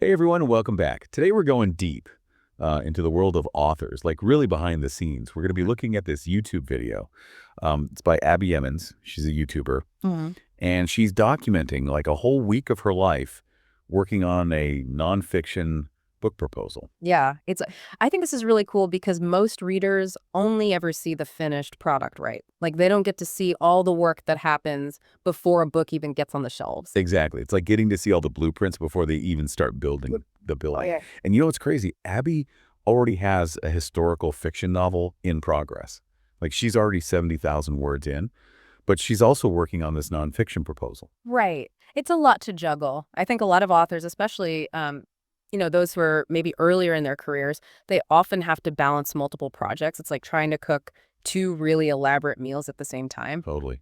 Hey everyone, welcome back. Today we're going deep into the world of authors, like really behind the scenes. We're going to be looking at this YouTube video. It's by Abbie Emmons. She's a YouTuber, Mhm. and she's documenting like a whole week of her life working on a nonfiction book proposal. Yeah, I think this is really cool because most readers only ever see the finished product, right? Like they don't get to see all the work that happens before a book even gets on the shelves. Exactly. It's like getting to see all the blueprints before they even start building the Oh, building. yeah. And you know what's crazy? Abbie already has a historical fiction novel in progress. Like she's already 70,000 words in. But she's also working on this nonfiction proposal. Right. It's a lot to juggle. I think a lot of authors, especially those who are maybe earlier in their careers, they often have to balance multiple projects. It's like trying to cook two really elaborate meals at the same time. Totally.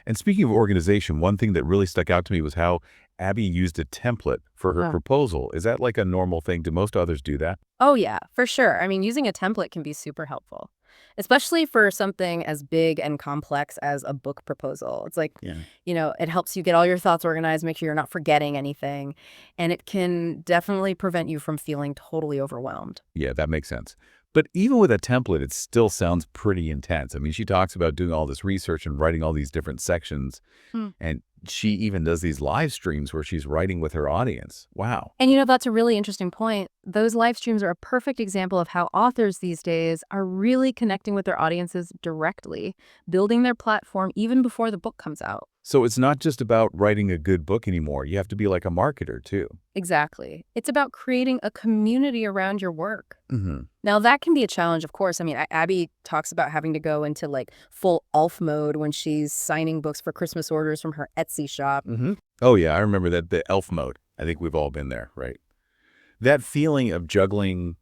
And speaking of organization, one thing that really stuck out to me was how Abbie used a template for her proposal. Is that like a normal thing? Do most others do that? Oh, yeah, for sure. I mean, using a template can be super helpful, especially for something as big and complex as a book proposal. It's like, Yeah. it helps you get all your thoughts organized, make sure you're not forgetting anything, and it can definitely prevent you from feeling totally overwhelmed. Yeah, that makes sense. But even with a template, it still sounds pretty intense. I mean, she talks about doing all this research and writing all these different sections. Hmm. And she even does these live streams where she's writing with her audience. Wow. And that's a really interesting point. Those live streams are a perfect example of how authors these days are really connecting with their audiences directly, building their platform even before the book comes out. So it's not just about writing a good book anymore. You have to be like a marketer too. Exactly. It's about creating a community around your work. Mm-hmm. Now, that can be a challenge, of course. I mean, Abby talks about having to go into like full elf mode when she's signing books for Christmas orders from her Etsy shop. Mm-hmm. Oh, yeah. I remember that, the elf mode. I think we've all been there, right? That feeling of juggling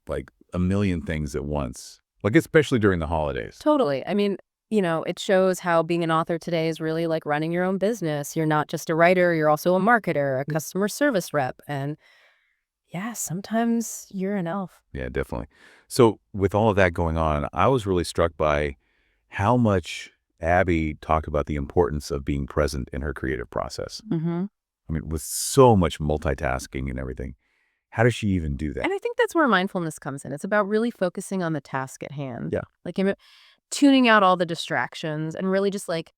like a million things at once, like especially during the holidays. Totally. I mean, it shows how being an author today is really like running your own business. You're not just a writer, you're also a marketer, a customer service rep. And yeah, sometimes you're an elf. Yeah, definitely. So with all of that going on, I was really struck by how much Abbie talked about the importance of being present in her creative process. Mm-hmm. I mean, with so much multitasking and everything, how does she even do that? And I think that's where mindfulness comes in. It's about really focusing on the task at hand. Yeah. Like tuning out all the distractions and really just like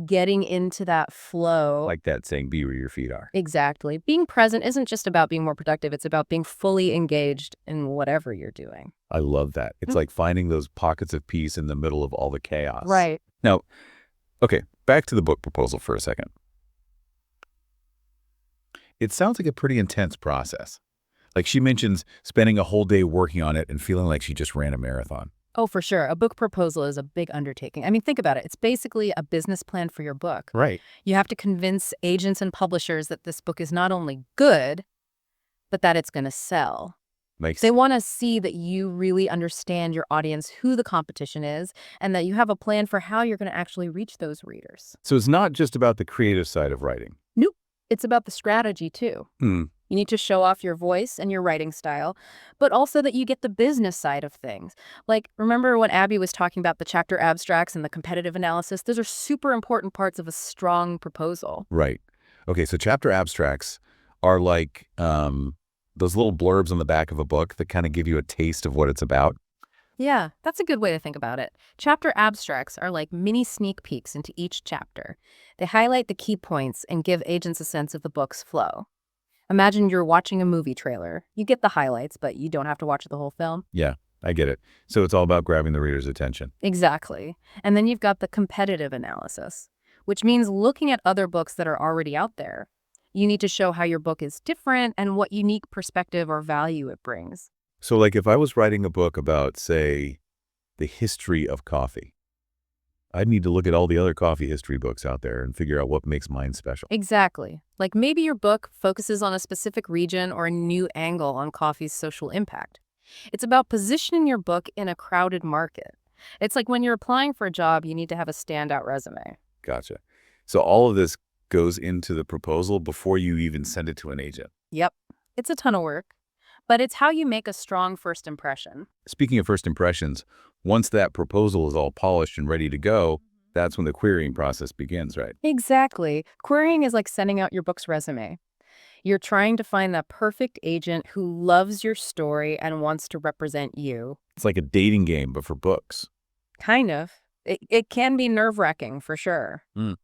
getting into that flow. Like that saying, be where your feet are. Exactly. Being present isn't just about being more productive. It's about being fully engaged in whatever you're doing. I love that. It's like finding those pockets of peace in the middle of all the chaos. Right. Now, okay, back to the book proposal for a second. It sounds like a pretty intense process. Like she mentions spending a whole day working on it and feeling like she just ran a marathon. Oh, for sure. A book proposal is a big undertaking. I mean, think about it. It's basically a business plan for your book. Right. You have to convince agents and publishers that this book is not only good, but that it's going to sell. They want to see that you really understand your audience, who the competition is, and that you have a plan for how you're going to actually reach those readers. So it's not just about the creative side of writing. Nope. It's about the strategy, too. Hmm. You need to show off your voice and your writing style, but also that you get the business side of things. Like, remember when Abbie was talking about the chapter abstracts and the competitive analysis? Those are super important parts of a strong proposal. Right. Okay, so chapter abstracts are like those little blurbs on the back of a book that kind of give you a taste of what it's about. Yeah, that's a good way to think about it. Chapter abstracts are like mini sneak peeks into each chapter. They highlight the key points and give agents a sense of the book's flow. Imagine you're watching a movie trailer. You get the highlights, but you don't have to watch the whole film. Yeah, I get it. So it's all about grabbing the reader's attention. Exactly. And then you've got the competitive analysis, which means looking at other books that are already out there. You need to show how your book is different and what unique perspective or value it brings. So like if I was writing a book about, say, the history of coffee, I'd need to look at all the other coffee history books out there and figure out what makes mine special. Exactly. Like maybe your book focuses on a specific region or a new angle on coffee's social impact. It's about positioning your book in a crowded market. It's like when you're applying for a job, you need to have a standout resume. Gotcha. So all of this goes into the proposal before you even send it to an agent. Yep. It's a ton of work, but it's how you make a strong first impression. Speaking of first impressions, once that proposal is all polished and ready to go, that's when the querying process begins, right? Exactly. Querying is like sending out your book's resume. You're trying to find that perfect agent who loves your story and wants to represent you. It's like a dating game, but for books. Kind of. It can be nerve-wracking for sure. Mm.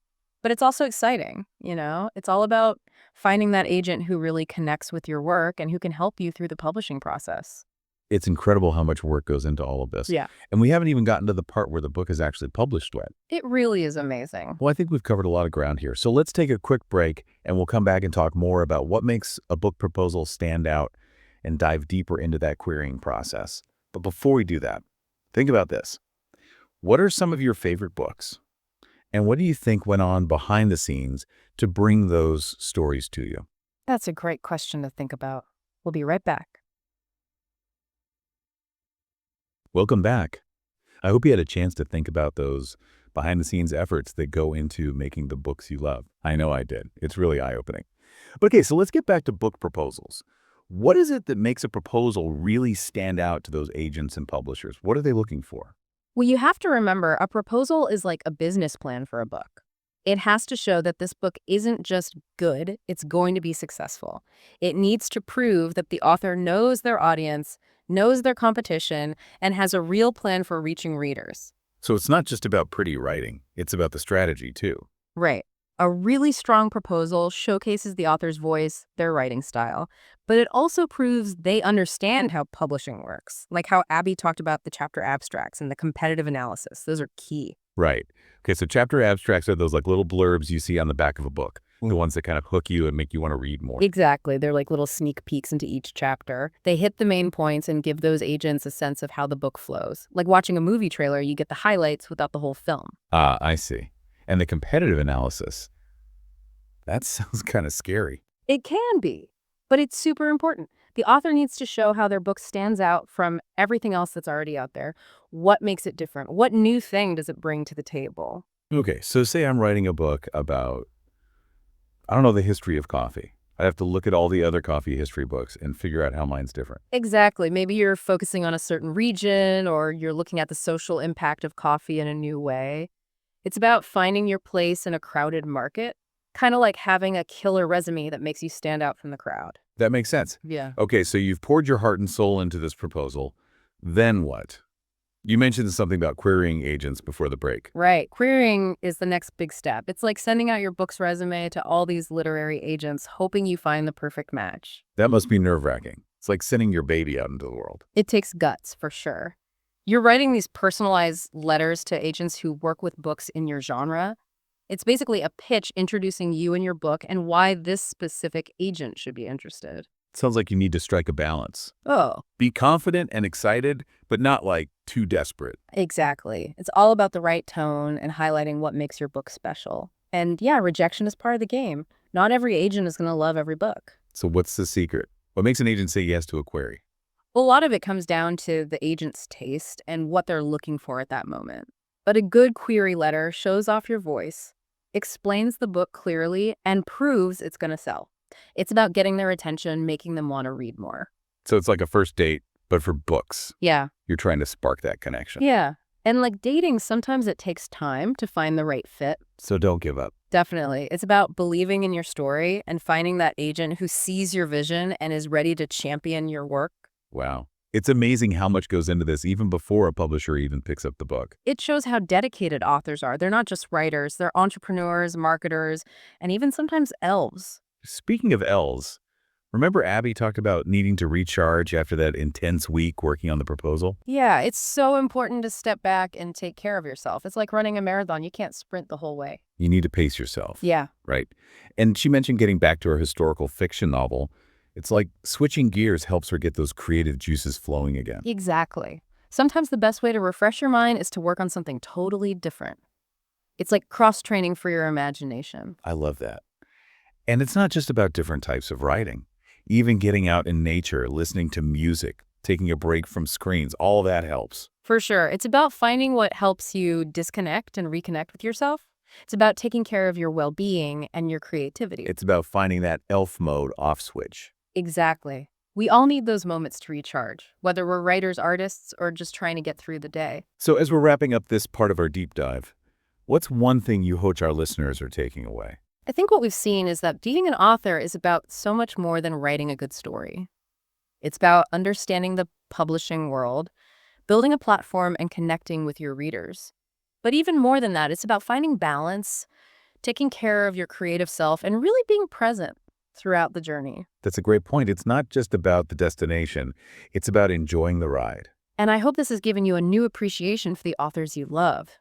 But it's also exciting, you know? It's all about finding that agent who really connects with your work and who can help you through the publishing process. It's incredible how much work goes into all of this. Yeah. And we haven't even gotten to the part where the book is actually published yet. It really is amazing. Well, I think we've covered a lot of ground here. So let's take a quick break and we'll come back and talk more about what makes a book proposal stand out and dive deeper into that querying process. But before we do that, think about this. What are some of your favorite books? And what do you think went on behind the scenes to bring those stories to you? That's a great question to think about. We'll be right back. Welcome back. I hope you had a chance to think about those behind-the-scenes efforts that go into making the books you love. I know I did. It's really eye-opening. But okay, so let's get back to book proposals. What is it that makes a proposal really stand out to those agents and publishers? What are they looking for? Well, you have to remember, a proposal is like a business plan for a book. It has to show that this book isn't just good, it's going to be successful. It needs to prove that the author knows their audience, knows their competition, and has a real plan for reaching readers. So it's not just about pretty writing. It's about the strategy, too. Right. A really strong proposal showcases the author's voice, their writing style, but it also proves they understand how publishing works, like how Abbie talked about the chapter abstracts and the competitive analysis. Those are key. Right. Okay, so chapter abstracts are those like little blurbs you see on the back of a book, the ones that kind of hook you and make you want to read more. Exactly. They're like little sneak peeks into each chapter. They hit the main points and give those agents a sense of how the book flows. Like watching a movie trailer, you get the highlights without the whole film. Ah, I see. And the competitive analysis, that sounds kind of scary. It can be, but it's super important. The author needs to show how their book stands out from everything else that's already out there. What makes it different? What new thing does it bring to the table? Okay, so say I'm writing a book about, I don't know, the history of coffee. I have to look at all the other coffee history books and figure out how mine's different. Exactly. Maybe you're focusing on a certain region, or you're looking at the social impact of coffee in a new way. It's about finding your place in a crowded market, kind of like having a killer resume that makes you stand out from the crowd. That makes sense. Yeah. Okay, so you've poured your heart and soul into this proposal. Then what? You mentioned something about querying agents before the break. Right. Querying is the next big step. It's like sending out your book's resume to all these literary agents, hoping you find the perfect match. That must be nerve-wracking. It's like sending your baby out into the world. It takes guts, for sure. You're writing these personalized letters to agents who work with books in your genre. It's basically a pitch introducing you and your book and why this specific agent should be interested. Sounds like you need to strike a balance. Oh, Be confident and excited, but not like too desperate. exactly. It's all about the right tone and highlighting what makes your book special. And yeah, rejection is part of the game. Not every agent is going to love every book. So what's the secret? What makes an agent say yes to a query? A lot of it comes down to the agent's taste and what they're looking for at that moment. But a good query letter shows off your voice, explains the book clearly, and proves it's going to sell. It's about getting their attention, making them want to read more. So it's like a first date, but for books. Yeah. You're trying to spark that connection. Yeah. And like dating, sometimes it takes time to find the right fit. So don't give up. Definitely. It's about believing in your story and finding that agent who sees your vision and is ready to champion your work. Wow. It's amazing how much goes into this even before a publisher even picks up the book. It shows how dedicated authors are. They're not just writers, they're entrepreneurs, marketers, and even sometimes elves. Speaking of L's, remember Abbie talked about needing to recharge after that intense week working on the proposal? Yeah, it's so important to step back and take care of yourself. It's like running a marathon. You can't sprint the whole way. You need to pace yourself. Yeah. Right. And she mentioned getting back to her historical fiction novel. It's like switching gears helps her get those creative juices flowing again. Exactly. Sometimes the best way to refresh your mind is to work on something totally different. It's like cross-training for your imagination. I love that. And it's not just about different types of writing. Even getting out in nature, listening to music, taking a break from screens, all that helps. For sure. It's about finding what helps you disconnect and reconnect with yourself. It's about taking care of your well-being and your creativity. It's about finding that elf mode off switch. Exactly. We all need those moments to recharge, whether we're writers, artists, or just trying to get through the day. So as we're wrapping up this part of our deep dive, what's one thing you hope our listeners are taking away? I think what we've seen is that being an author is about so much more than writing a good story. It's about understanding the publishing world, building a platform, and connecting with your readers. But even more than that, it's about finding balance, taking care of your creative self, and really being present throughout the journey. That's a great point. It's not just about the destination. It's about enjoying the ride. And I hope this has given you a new appreciation for the authors you love.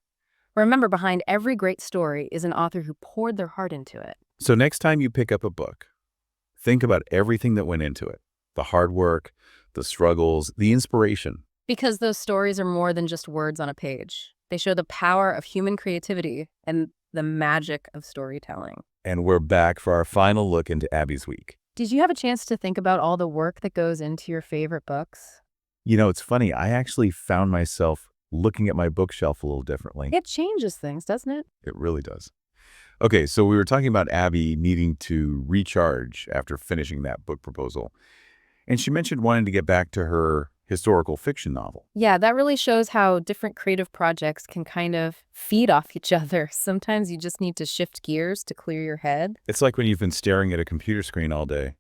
Remember, behind every great story is an author who poured their heart into it. So next time you pick up a book, think about everything that went into it. The hard work, the struggles, the inspiration. Because those stories are more than just words on a page. They show the power of human creativity and the magic of storytelling. And we're back for our final look into Abbie's week. Did you have a chance to think about all the work that goes into your favorite books? You know, it's funny. I actually found myself looking at my bookshelf a little differently. It changes things, doesn't it? It really does. Okay, so we were talking about Abbie needing to recharge after finishing that book proposal. And she mentioned wanting to get back to her historical fiction novel. Yeah, that really shows how different creative projects can kind of feed off each other. Sometimes you just need to shift gears to clear your head. It's like when you've been staring at a computer screen all day.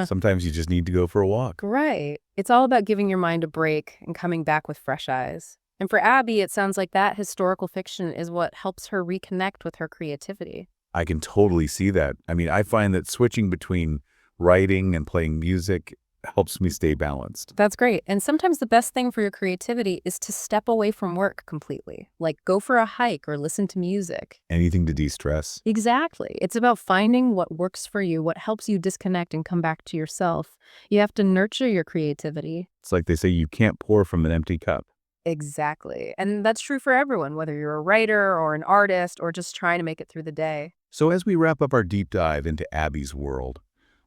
Sometimes you just need to go for a walk. Right. It's all about giving your mind a break and coming back with fresh eyes. And for Abbie, it sounds like that historical fiction is what helps her reconnect with her creativity. I can totally see that. I mean, I find that switching between writing and playing music helps me stay balanced. That's great. And sometimes the best thing for your creativity is to step away from work completely, like go for a hike or listen to music. Anything to de-stress. Exactly. It's about finding what works for you, what helps you disconnect and come back to yourself. You have to nurture your creativity. It's like they say you can't pour from an empty cup. Exactly. And that's true for everyone, whether you're a writer or an artist or just trying to make it through the day. So as we wrap up our deep dive into Abbie's world,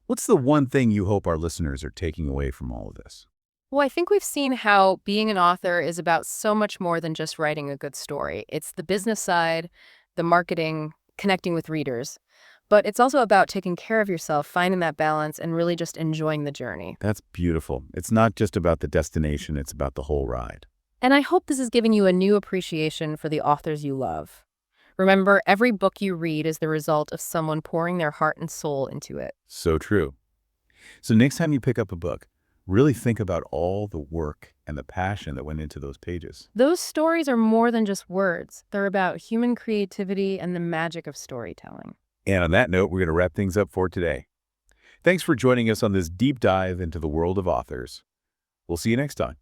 what's the one thing you hope our listeners are taking away from all of this? Well, I think we've seen how being an author is about so much more than just writing a good story. It's the business side, the marketing, connecting with readers. But it's also about taking care of yourself, finding that balance, and really just enjoying the journey. That's beautiful. It's not just about the destination, it's about the whole ride. And I hope this has given you a new appreciation for the authors you love. Remember, every book you read is the result of someone pouring their heart and soul into it. So true. So next time you pick up a book, really think about all the work and the passion that went into those pages. Those stories are more than just words. They're about human creativity and the magic of storytelling. And on that note, we're going to wrap things up for today. Thanks for joining us on this deep dive into the world of authors. We'll see you next time.